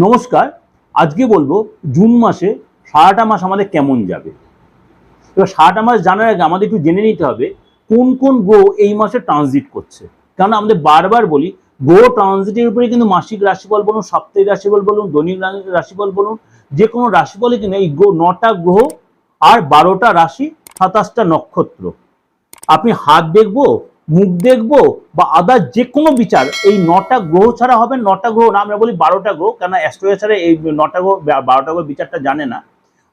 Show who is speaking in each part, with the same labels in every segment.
Speaker 1: নমস্কার। আজকে বলবো জুন মাসে সারাটা মাস আমাদের কেমন যাবে। এবার সারাটা মাস জানার আগে আমাদের একটু জেনে নিতে হবে কোন কোন গ্রহ এই মাসে ট্রানজিট করছে। কারণ আমাদের বারবার বলি গ্রহ ট্রানজিটের উপরে কিন্তু মাসিক রাশিফল বলুন, সাপ্তাহিক রাশিফল বলুন, দৈনিক রাশিফল বলুন, যে কোনো রাশিফলে কিন্তু এই 9টা গ্রহ আর 12টা রাশি 27টা নক্ষত্র। আপনি হাত দেখবো, মুখ দেখবো বা আদার যে কোনো বিচার এই 9টা গ্রহ ছাড়া হবে। 9টা গ্রহ না, আমরা বলি 12টা গ্রহ, কেন অ্যাস্ট্রোলজি ছাড়া এই 9টা গ্রহ 12টা গ্রহ বিচারটা জানে না,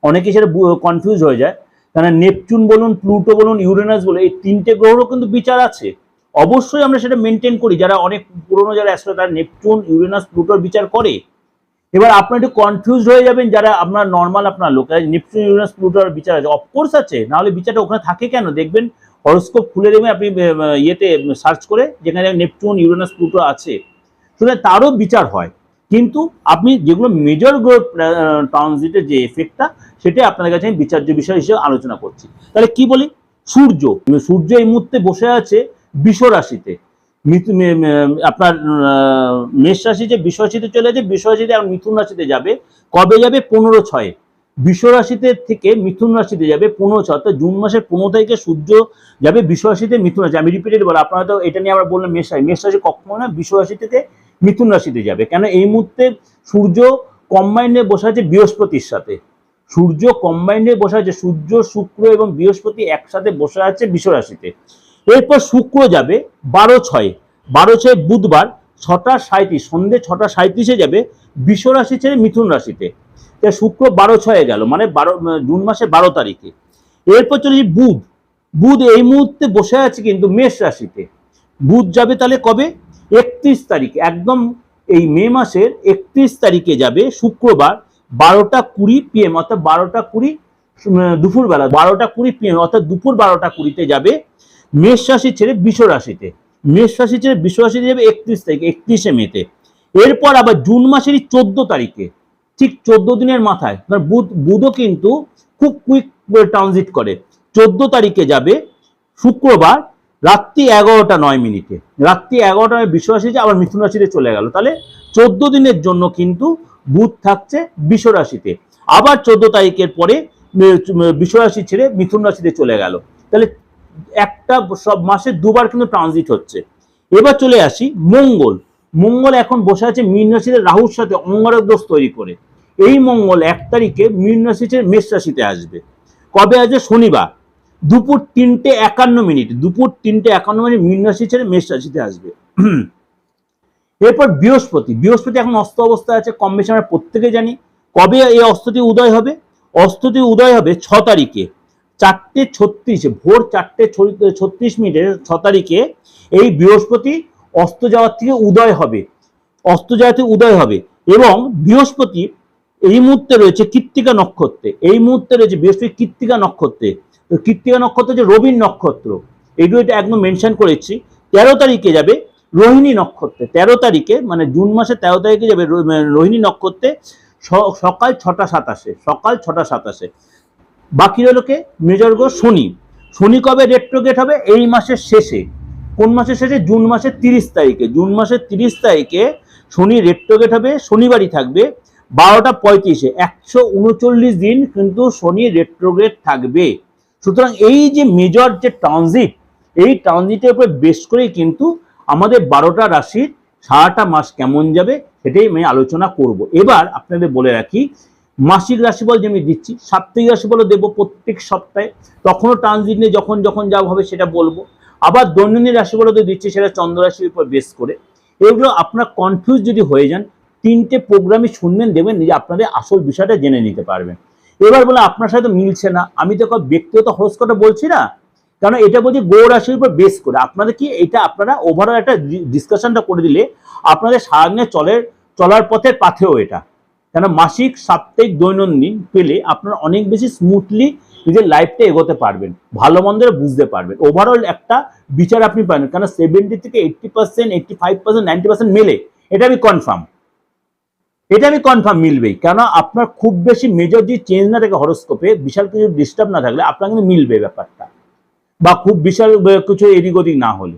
Speaker 1: অনেকে সেটা কনফিউজ হয়ে যায়। কেন নেপচুন বলুন, প্লুটো বলুন, ইউরেনাস বলুন, এই 3টে গ্রহেরও কিন্তু বিচার আছে। অবশ্যই আমরা সেটা মেনটেন করি, যারা অনেক পুরনো যারা অ্যাস্ট্রো তারা নেপচুন, ইউরেনাস, প্লুটোর বিচার করে। এবার আপনার একটু কনফিউজ হয়ে যাবেন যারা আপনার নর্মাল আপনার লোক, নেপচুন, ইউরেনাস, প্লুটোর বিচার আছে, অফকোর্স আছে, নাহলে বিচারটা ওখানে থাকে কেন? দেখবেন হরোস্কোপ খুলে দেখবেন আপনি ইয়েতে সার্চ করে, যেখানে নেপচুন, ইউরেনাস, প্লুটো আছে, সুতরাং তারও বিচার হয়। কিন্তু আপনি যেগুলো মেজর গ্রহ ট্রানজিটের যে এফেক্টটা, সেটাই আপনাদের কাছে আমি বিচার্য বিষয় হিসেবে আলোচনা করছি। তাহলে কি বলি, সূর্য সূর্য এই মুহূর্তে বসে আছে বৃষ রাশিতে। আপনার মেষ রাশি যে বৃষ রাশিতে চলে যাচ্ছে, বৃষ রাশিতে আর মিথুন রাশিতে যাবে। কবে যাবে? 15/6। বৃষ রাশিতে থেকে মিথুন রাশিতে যাবে 15/6, অর্থাৎ জুন মাসের 15 তারিখে সূর্য যাবে বৃষ রাশিতে মিথুন রাশি। আমি রিপিটেড বলি, আপনারা তো এটা নিয়ে আমরা বললাম মেষ রাশি কখনো না, বৃষ রাশি থেকে মিথুন রাশিতে যাবে। কেন এই মুহূর্তে সূর্য কম্বাইন্ডে বসে আছে বৃহস্পতির সাথে। সূর্য কম্বাইন্ডে বসে আছে, সূর্য, শুক্র এবং বৃহস্পতি একসাথে বসে আছে বৃষ রাশিতে। এরপর শুক্র যাবে 12/6, 12/6 বুধবার 6টা 37, সন্ধ্যে 6টা 37-এ যাবে বৃষ রাশি ছেড়ে মিথুন রাশিতে। শুক্র 12/6 গেল, মানে জুন মাসের 12 তারিখে। এরপর চলে বুধ। বুধ এই মুহূর্তে বসে আছে কিন্তু মেষ রাশিতে। বুধ যাবে তাহলে কবে? 31 তারিখে, একদম এই মে মাসের 31 তারিখে যাবে শুক্রবার 12টা 20 PM, অর্থাৎ 12টা 20 দুপুরবেলা, 12টা 20 PM, অর্থাৎ দুপুর 12টা 20-তে যাবে মেষ রাশি ছেড়ে বৃষ রাশিতে। মেষ রাশি ছেড়ে বৃষ রাশিতে যাবে 31 তারিখে, 31শে মেতে। এরপর আবার জুন মাসেরই 14 তারিখে, ঠিক 14 দিনের মাথায়, বুধও কিন্তু খুব কুইক ট্রানজিট করে। 14 তারিখে যাবে শুক্রবার রাত্রি 11টা 9 মিনিটে। রাত্রি 11টায় বৃষ রাশিতে আবার মিথুন রাশিতে চলে গেল। তাহলে 14 দিনের জন্য কিন্তু বুধ থাকছে বৃষ রাশিতে। আবার 14 তারিখের পরে বৃষ রাশি ছেড়ে মিথুন রাশিতে চলে গেল। তাহলে একটা সব মাসে দুবার কিন্তু ট্রানজিট হচ্ছে। এবার চলে আসি মঙ্গল। মঙ্গল এখন বসে আছে মীন রাশিতে রাহুর সাথে অঙ্গারক দোষ তৈরি করে। এই মঙ্গল 1 তারিখে মীন রাশি ছেড়ে মেষ রাশিতে আসবে। কবে আসবে? শনিবার দুপুর 3:51। দুপুর 3:51 মীন রাশি ছেড়ে মেষ রাশিতে আসবে। এরপর বৃহস্পতি। বৃহস্পতি এখন অস্ত অবস্থায় আছে, কম বেশি আমরা প্রত্যেকে জানি। কবে এই অস্তটি উদয় হবে? অস্তটি উদয় হবে 6 তারিখে 4:36, ভোর 4:36 6 তারিখে এই বৃহস্পতি অস্ত যাওয়ার থেকে উদয় হবে। অস্ত যাওয়ার থেকে উদয় হবে। এবং বৃহস্পতি এই মুহূর্তে রয়েছে কৃত্তিকা নক্ষত্রে। এই মুহূর্তে রয়েছে বৃহস্পতি কৃত্তিকা নক্ষত্রে। কৃত্তিকা নক্ষত্র হচ্ছে রবির নক্ষত্র, এইগুলো এটা একদম মেনশন করেছি। 13 তারিখে যাবে রোহিণী নক্ষত্রে। 13 তারিখে মানে জুন মাসের 13 তারিখে যাবে রোহিণী নক্ষত্রে সকাল 6টা 27। সকাল 6টা 27। বাকি রইল কে? মেজর গ্রহ শনি। শনি কবে রেট্রোগেট হবে? এই মাসের শেষে। কোন মাসের শেষে? জুন মাসের 30 তারিখে। জুন মাসের 30 তারিখে শনি রেট্রোগেট হবে, শনিবারই থাকবে 12টা 35-এ। 139 দিন কিন্তু শনি রেট্রোগেট থাকবে। সুতরাং এই যে মেজর যে ট্রানজিট, এই ট্রানজিটের উপর বেস করেই কিন্তু আমাদের 12টা রাশির সারাটা মাস কেমন যাবে সেটাই আমি আলোচনা করব। এবার আপনাদের বলে রাখি, মাসিক রাশিফল যে আমি দিচ্ছি, সাপ্তাহিক রাশিফলও দেবো প্রত্যেক সপ্তাহে, তখনও ট্রানজিট নিয়ে যখন যখন যা হবে সেটা বলবো। আবার দৈনন্দিন রাশিফলও দিচ্ছি, সেটা চন্দ্র রাশির উপর বেস করে। এগুলো আপনার কনফিউজ যদি হয়ে যান, 3টে প্রোগ্রামই শুনবেন, দেখবেন যে আপনাদের আসল বিষয়টা জেনে নিতে পারবেন। এবার বলে আপনার সাথে মিলছে না, আমি তো ব্যক্তিগত হরোস্কোপটা বলছি না, কারণ এটা বলছি গ্রহ রাশির উপর বেস করে। আপনাদের কি এটা আপনারা ওভারঅল একটা ডিসকাশনটা করে দিলে আপনাদের সারাদিনে চলার পথের পাথেও এটা। কেন মাসিক, সাপ্তাহিক, দৈনন্দিন পেলে আপনারা অনেক বেশি স্মুথলি নিজের লাইফটা এগোতে পারবেন, ভালো মন্দের বুঝতে পারবেন, ওভারঅল একটা বিচার আপনি পাবেন। কারণ 70 থেকে 80%, 85%, 90% মেলে, এটা আমি কনফার্ম মিলবেই। কেন আপনার খুব বেশি মেজর যে চেঞ্জ না থাকে হরোস্কোপে, বিশাল কিছু ডিস্টার্ব না থাকলে আপনার কিন্তু মিলবে ব্যাপারটা, বা খুব বিশাল কিছু এদিক ওদিক না হলে।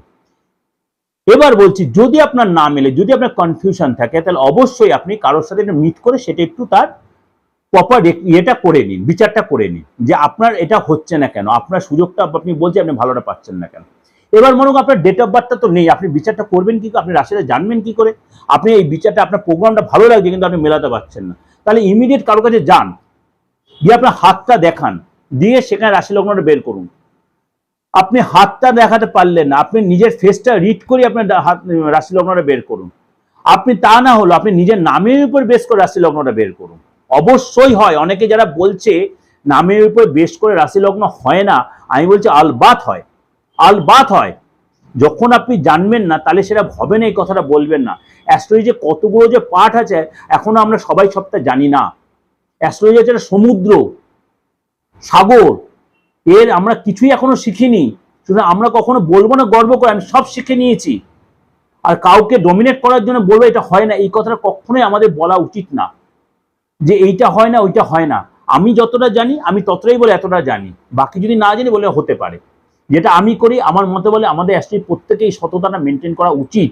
Speaker 1: এবার বলছি, যদি আপনার না মেলে, যদি আপনার কনফিউশন থাকে, তাহলে অবশ্যই আপনি কারোর সাথে মিট করে সেটা একটু তার প্রপার ইয়েটা করে নিন, বিচারটা করে নিন যে আপনার এটা হচ্ছে না কেন, আপনার সুযোগটা আপনি বলছেন আপনি ভালোটা পাচ্ছেন না কেন। এবার মনে করুন আপনার ডেট অফ বার্থটা তো নেই, আপনি বিচারটা করবেন কি করে, আপনি রাশিটা জানবেন কি করে, আপনি এই বিচারটা, আপনার প্রোগ্রামটা ভালো লাগছে কিন্তু আপনি মেলাতে পারছেন না, তাহলে ইমিডিয়েট কারো কাছে যান, গিয়ে আপনার হাতটা দেখান, দিয়ে সেখানে রাশি লগ্নটা বের করুন। আপনি হাতটা দেখাতে পারলেন না, আপনি নিজের ফেসটা রিড করে আপনার রাশি লগ্নটা বের করুন। আপনি তা না হলো আপনি নিজের নামের উপর বেস করে রাশি লগ্নটা বের করুন। অবশ্যই হয়, অনেকে যারা বলছে নামের উপর বেস করে রাশি লগ্ন হয় না, আমি বলছি আলবাত হয়, আলবাত হয়। যখন আপনি জানবেন না তাহলে সেটা হবে না, এই কথাটা বলবেন না। অ্যাস্ট্রোলজি যে কতগুলো যে পার্ট আছে এখনো আমরা সবাই সবটা জানি না। অ্যাস্ট্রোলজি হচ্ছে একটা সমুদ্র, সাগর, এর আমরা কিছুই এখনো শিখিনি। সুতরাং আমরা কখনো বলবো না গর্ব করে আমি সব শিখে নিয়েছি, আর কাউকে ডমিনেট করার জন্য বলবো এটা হয় না, এই কথাটা কখনোই আমাদের বলা উচিত না, যে এইটা হয় না ওইটা হয় না। আমি যতটা জানি আমি ততটাই বলে এতটা জানি, বাকি যদি না জানি বলে হতে পারে। যেটা আমি করি আমার মতে বলে আমাদের অ্যাস্ট্রোলজি প্রত্যেকেই সততাটা মেনটেন করা উচিত।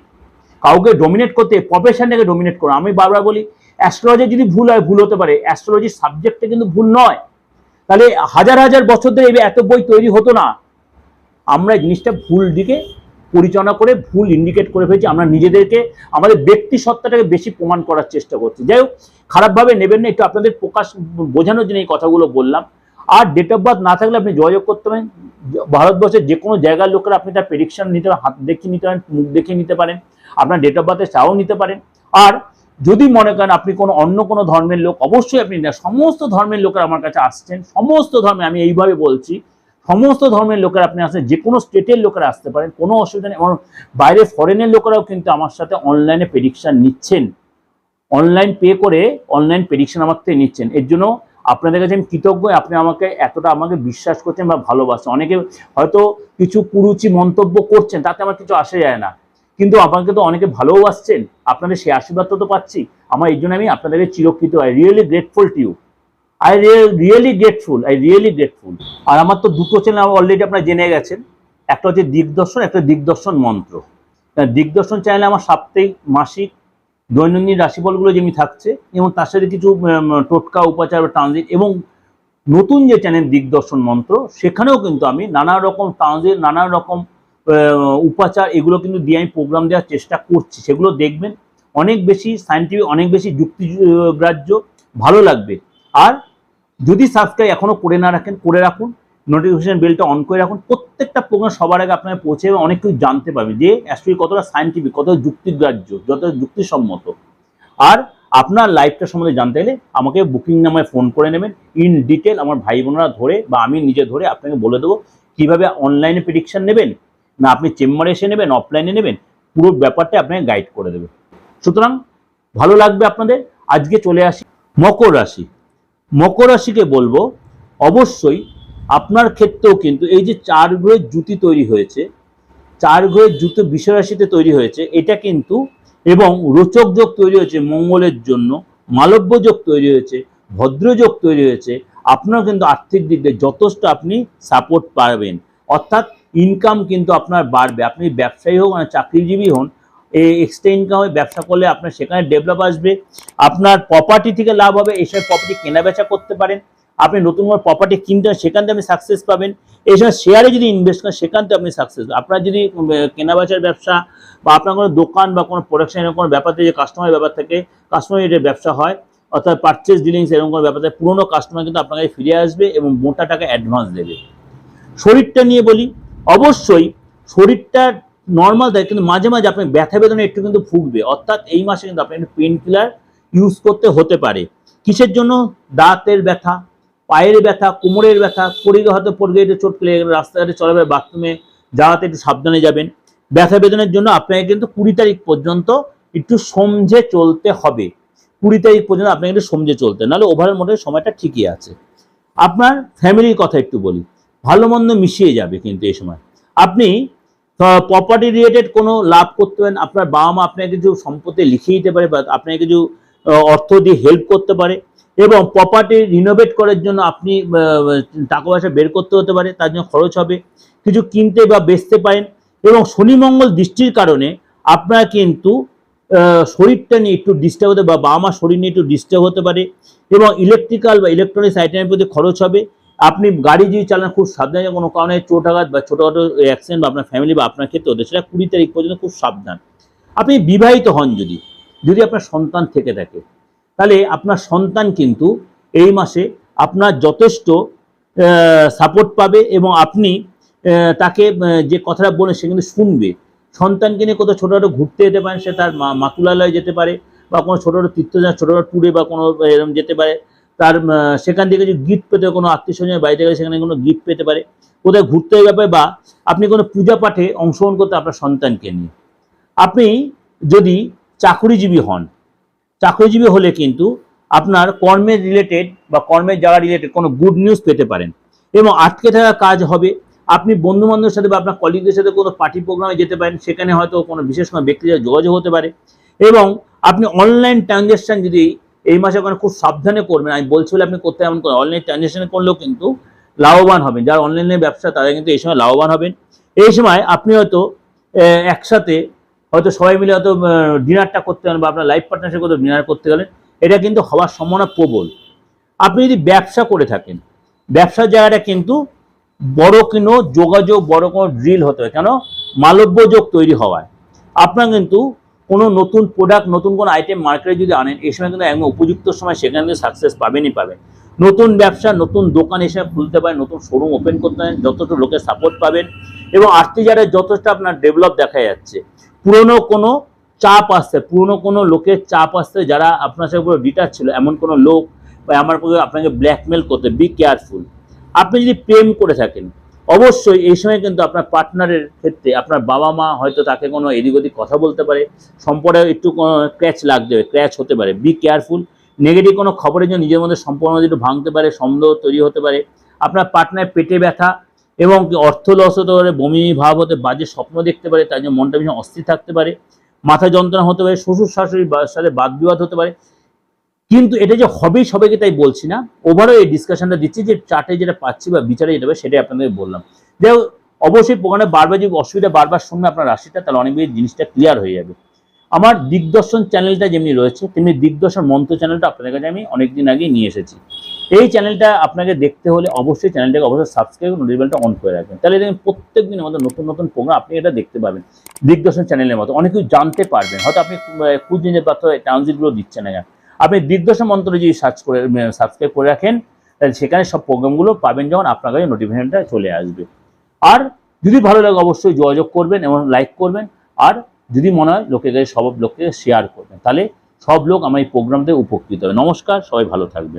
Speaker 1: কাউকে ডমিনেট করতে, প্রফেশনটাকে ডমিনেট করা, আমি বারবার বলি অ্যাস্ট্রোলজি যদি ভুল হয় ভুল হতে পারে, অ্যাস্ট্রোলজির সাবজেক্টটা কিন্তু ভুল নয়। তাহলে হাজার হাজার বছর ধরে এত বই তৈরি হতো না। আমরা জিনিসটা ভুল দিকে পরিচালনা করে ভুল ইন্ডিকেট করে ফেলছি, আমরা নিজেদেরকে আমাদের ব্যক্তি সত্তাটাকে বেশি প্রমাণ করার চেষ্টা করছি। যাই হোক, খারাপভাবে নেবেন না, একটু আপনাদের প্রকাশ বোঝানোর জন্য এই কথাগুলো বললাম। আর ডেট অফ বার্থ না থাকলে আপনি যোগাযোগ করতে পারেন, ভারতবর্ষের যে কোনো জায়গার লোকেরা আপনি তার প্রেডিকশন নিতে পারেন, হাত দেখিয়ে নিতে পারেন, মুখ দেখিয়ে নিতে পারেন, আপনার ডেট অফ বার্থের চাও নিতে পারেন। আর যদি মনে করেন আপনি অন্য কোনো ধর্মের লোক, অবশ্যই আপনি সমস্ত ধর্মের লোকেরা আমার কাছে আসছেন, সমস্ত ধর্মে, আমি এইভাবে বলছি সমস্ত ধর্মের লোকেরা আপনি আসেন, যে কোনো স্টেটের লোকেরা আসতে পারেন, কোনো অসুবিধা নেই। এবং বাইরে ফরেনের লোকেরাও কিন্তু আমার সাথে অনলাইনে প্রেডিকশন নিচ্ছেন, অনলাইন পে করে অনলাইন প্রেডিকশন আমার থেকে নিচ্ছেন। এর জন্য আপনাদের কাছে আমি কৃতজ্ঞ, আপনি এতটা আমাকে বিশ্বাস করছেন বা ভালোবাসেন। অনেকে হয়তো কিছু কুরুচি মন্তব্য করছেন, তাতে আমার কিছু আসে যায় না, কিন্তু আমাকে তো অনেকে ভালোবাসছেন, আপনাদের সেই আশীর্বাদ তো পাচ্ছি। আমার এই জন্য আমি আপনাদেরকে চিরকৃত, I really grateful to you, I really grateful, I really grateful. আর আমার তো দুটো চ্যানেল অলরেডি আপনারা জেনে গেছেন, একটা হচ্ছে দিগদর্শন, একটা দিগদর্শন মন্ত্র। দিগদর্শন চ্যানেলে আমার সাপ্তাহিক, মাসিক, দৈনন্দিন রাশিফলগুলো যেমনি থাকছে, এবং তার সাথে কিছু টোটকা, উপাচার বা ট্রানজিট, এবং নতুন যে চ্যানেল দিগদর্শন মন্ত্র, সেখানেও কিন্তু আমি নানা রকম ট্রানজিট, নানা রকম উপাচার, এগুলো কিন্তু দিয়ে আমি প্রোগ্রাম দেওয়ার চেষ্টা করছি। সেগুলো দেখবেন, অনেক বেশি সায়েন্টিফিক, অনেক বেশি যুক্তিগ্রাহ্য, ভালো লাগবে। আর যদি সাবস্ক্রাইব এখনো করে না রাখেন, করে রাখুন, নোটিফিকেশন বেলটা অন করে রাখুন, প্রত্যেকটা প্রোগ্রাম সবার আগে আপনার পৌঁছে যাবে, অনেক কিছু জানতে পারবেন যে অ্যাকচুয়ালি কতটা সায়েন্টিফিক, কতটা যুক্তিগ্রাহ্য, যত যুক্তিসম্মত। আর আপনার লাইফটা সম্বন্ধে জানতে গেলে আমাকে বুকিং নাম্বারে ফোন করে নেবেন, ইন ডিটেল আমার ভাই বোনরা ধরে বা আমি নিজে ধরে আপনাকে বলে দেবো কীভাবে অনলাইনে প্রেডিকশন নেবেন, না আপনি চেম্বারে এসে নেবেন, অফলাইনে নেবেন, পুরো ব্যাপারটা আপনাকে গাইড করে দেবে। সুতরাং ভালো লাগবে আপনাদের। আজকে চলে আসি মকর রাশি। মকর রাশিকে বলবো, অবশ্যই আপনার ক্ষেত্রেও কিন্তু এই যে 4 গ্রহের জুতি তৈরি হয়েছে, 4 গ্রহের জুতি বৃষ রাশিতে তৈরি হয়েছে, এটা কিন্তু, এবং রোচক যোগ তৈরি হয়েছে মঙ্গলের জন্য, মালব্য যোগ তৈরি হয়েছে, ভদ্রযোগ তৈরি হয়েছে, আপনার কিন্তু আর্থিক দিক দিয়ে যথেষ্ট আপনি সাপোর্ট পাবেন, অর্থাৎ ইনকাম কিন্তু আপনার বাড়বে। আপনি ব্যবসায়ী হোক, মানে চাকরিজীবী হন, এক্সট্রা ইনকাম হয়, ব্যবসা করলে আপনার সেখানে ডেভেলপ আসবে, আপনার প্রপার্টি থেকে লাভ হবে, এইসব প্রপার্টি কেনা বেচা করতে পারেন, আপনি নতুন করে প্রপার্টি কিনতে হয় সেখান থেকে আপনি সাকসেস পাবেন, এই সময় শেয়ারে যদি ইনভেস্ট করেন সেখান থেকে আপনি সাকসেস। আপনার যদি কেনা বেচার ব্যবসা বা আপনার কোনো দোকান বা কোনো প্রোডাকশন এরকম কোনো ব্যাপার থেকে, কাস্টমারের ব্যাপার থেকে, কাস্টমার রেটের ব্যবসা হয়, অর্থাৎ পারচেস ডিলিংস এরকম কোনো ব্যাপার থেকে, পুরোনো কাস্টমার কিন্তু আপনার কাছে ফিরে আসবে এবং মোটা টাকা অ্যাডভান্স দেবে। শরীরটা নিয়ে বলি, অবশ্যই শরীরটা নর্মাল থাকে, কিন্তু মাঝে মাঝে আপনার ব্যথা বেদনা একটু কিন্তু ভুগবে, অর্থাৎ এই মাসে কিন্তু আপনার একটু পেন কিলার ইউজ করতে হতে পারে। কিসের জন্য? দাঁতের ব্যথা, পায়ের ব্যথা, কোমরের ব্যথা, পরিগে হয়তো পড়ে একটু চোট পেলে রাস্তাঘাটে চলাফেরা, বাথরুমে যাওয়াতে একটু সাবধানে যাবেন। ব্যথা বেদনার জন্য আপনাকে কিন্তু 20 তারিখ পর্যন্ত একটু সমঝে চলতে হবে, 20 তারিখ পর্যন্ত আপনাকে একটু সমঝে চলতে, নাহলে ওভারের মধ্যে সময়টা ঠিকই আছে। আপনার ফ্যামিলির কথা একটু বলি, ভালো মন্দ মিশিয়ে যাবে কিন্তু এই সময়। আপনি প্রপার্টি রিলেটেড কোনো লাভ করতে পারেন, আপনার বাবা মা আপনাকে কিছু সম্পত্তি লিখিয়ে দিতে পারে বা আপনাকে কিছু অর্থ দিয়ে হেল্প করতে পারে, এবং প্রপার্টি রিনোভেট করার জন্য আপনি টাকা পয়সা বের করতে হতে পারে, তার জন্য খরচ হবে, কিছু কিনতে বা বেচতে পারেন। এবং শনি মঙ্গল দৃষ্টির কারণে আপনার কিন্তু শরীরটা নিয়ে একটু ডিস্টার্ব হতে বা বাবা মার শরীর নিয়ে একটু ডিস্টার্ব হতে পারে, এবং ইলেকট্রিক্যাল বা ইলেকট্রনিক্স আইটেমের প্রতি খরচ হবে। আপনি গাড়ি যদি চালান খুব সাবধানে, কোনো কারণে চোটাঘাত বা ছোটোখাটো অ্যাক্সিডেন্ট বা আপনার ফ্যামিলি বা আপনার ক্ষেত্রে হতে, সেটা 20 তারিখ পর্যন্ত খুব সাবধান। আপনি বিবাহিত হন, যদি আপনার সন্তান থেকে থাকে, তাহলে আপনার সন্তান কিন্তু এই মাসে আপনার যথেষ্ট সাপোর্ট পাবে, এবং আপনি তাকে যে কথাটা বলেন সে কিন্তু শুনবে। সন্তানকে নিয়ে কোথাও ছোটোখাটো ঘুরতে যেতে পারেন, সে তার মাতুলালয়ে যেতে পারে, বা কোনো ছোটোখাটো তীর্থযান, ছোটোখাটো ট্যুরে বা কোনো এরকম যেতে পারে। তার সেখান থেকে যদি গিফট পেতে, কোনো আত্মীয় স্বজনের বাড়িতে গেলে সেখানে কোনো গিফট পেতে পারে, কোথায় ঘুরতে যাবে, বা আপনি কোনো পূজা পাঠে অংশগ্রহণ করতে আপনার সন্তানকে নিয়ে। আপনি যদি চাকরিজীবী হন, চাকরিজীবী হলে কিন্তু আপনার কর্মের রিলেটেড বা কর্মের জায়গা রিলেটেড কোনো গুড নিউজ পেতে পারেন, এবং আটকে থাকা কাজ হবে। আপনি বন্ধু বান্ধবের সাথে বা আপনার কলিগদের সাথে কোনো পার্টি প্রোগ্রামে যেতে পারেন, সেখানে হয়তো কোনো বিশেষ কোনো ব্যক্তির সাথে যোগাযোগ হতে পারে। এবং আপনি অনলাইন ট্রানজ্যাকশন যদি এই মাসে ওখানে খুব সাবধানে করবেন, আমি বলছি বলে আপনি করতে এমন করেন, অনলাইন ট্রানজ্যাকশন করলেও কিন্তু লাভবান হবেন। যারা অনলাইনে ব্যবসা তারা কিন্তু এই সময় লাভবান হবেন। এই সময় আপনি হয়তো একসাথে হয়তো সবাই মিলে হয়তো ডিনারটা করতে গেলেন, বা আপনার লাইফ পার্টনারশিপ করতে ডিনার করতে গেলেন, এটা কিন্তু হওয়ার সম্ভাবনা প্রবল। আপনি যদি ব্যবসা করে থাকেন, ব্যবসার জায়গাটা কিন্তু বড় কোনো যোগাযোগ, বড় কোনো ড্রিল হতে হয়, কেন মালব্য যোগ তৈরি হওয়ায় আপনার কিন্তু কোনো নতুন প্রোডাক্ট, নতুন কোনো আইটেম মার্কেটে যদি আনেন, এই সময় কিন্তু একদম উপযুক্ত সময় সেখানে কিন্তু সাকসেস পাবেনই পাবেন। নতুন ব্যবসা, নতুন দোকান হিসেবে খুলতে পারেন, নতুন শোরুম ওপেন করতে পারেন, যতটা লোকের সাপোর্ট পাবেন, এবং আর্থিক জায়গায় যথেষ্ট আপনার ডেভেলপ দেখা যাচ্ছে। পুরনো কোনো চাপ আসছে, পুরনো কোনো লোকের চাপ আসছে, যারা আপনার সাথে পুরো ডিটাচ ছিল, এমন কোনো লোক বা আমার পক্ষে আপনাকে ব্ল্যাকমেল করতে, বি কেয়ারফুল। আপনি যদি প্রেম করে থাকেন, অবশ্যই এই সময় কিন্তু আপনার পার্টনারের ক্ষেত্রে আপনার বাবা মা হয়তো তাকে কোনো এদিক ওদিক কথা বলতে পারে, সম্পর্কে একটু ক্র্যাচ লাগতে পারে, ক্র্যাচ হতে পারে, বি কেয়ারফুল। নেগেটিভ কোনো খবরের জন্য নিজের মধ্যে সম্পর্ক একটু ভাঙতে পারে, সন্দেহ তৈরি হতে পারে। আপনার পার্টনার পেটে ব্যথা এবং অর্থ লস হতে পারে, বমি ভাব হতে, বাজে স্বপ্ন দেখতে পারে, তার জন্য মনটা ভীষণ অস্থির থাকতে পারে, মাথা যন্ত্রণা হতে পারে, শ্বশুর শাশুড়ির সাথে বাদ বিবাদ হতে পারে। কিন্তু এটা যে হবেই সবাইকে তাই বলছি না, ওভারঅল এই ডিসকাশনটা দিচ্ছি, যে চার্টে যেটা পাচ্ছি বা বিচারে যেটা হবে সেটাই আপনাদের বললাম। যে অবশ্যই প্রোগ্রামে বারবার যদি অসুবিধা বারবার শুনবে আপনার রাশিটা, তাহলে অনেক বেশি জিনিসটা ক্লিয়ার হয়ে যাবে। আমার দিগদর্শন চ্যানেলটা যেমনি রয়েছে, তেমনি দিগদর্শন মন্ত্র চ্যানেলটা আপনাদের কাছে আমি অনেকদিন আগেই নিয়ে এসেছি। এই চ্যানেলটা আপনাকে দেখতে হলে অবশ্যই চ্যানেলটাকে অবশ্যই সাবস্ক্রাইব করে নোটিফিকেশনটা অন করে রাখবেন, তাহলে দেখবেন প্রত্যেকদিন আমাদের নতুন নতুন প্রোগ্রাম আপনি এটা দেখতে পাবেন। দিগদর্শন চ্যানেলের মতো অনেক কিছু জানতে পারবেন, হয়তো আপনি খুঁজছেন যে ট্রানজিটগুলো দিচ্ছে না, আপনি দিগদর্শন মন্ত্র যদি সাবস্ক্রাইব করে রাখেন, তাহলে সেখানে সব প্রোগ্রামগুলো পাবেন, যখন আপনার কাছে নোটিফিকেশনটা চলে আসবে। আর যদি ভালো লাগে অবশ্যই যোগাযোগ করবেন এবং লাইক করবেন, আর যদি মনে হয় লোকের কাছে সব লোককে শেয়ার করবেন, তাহলে সব লোক আমার এই প্রোগ্রাম থেকে উপকৃত হবে। নমস্কার, সবাই ভালো থাকবেন।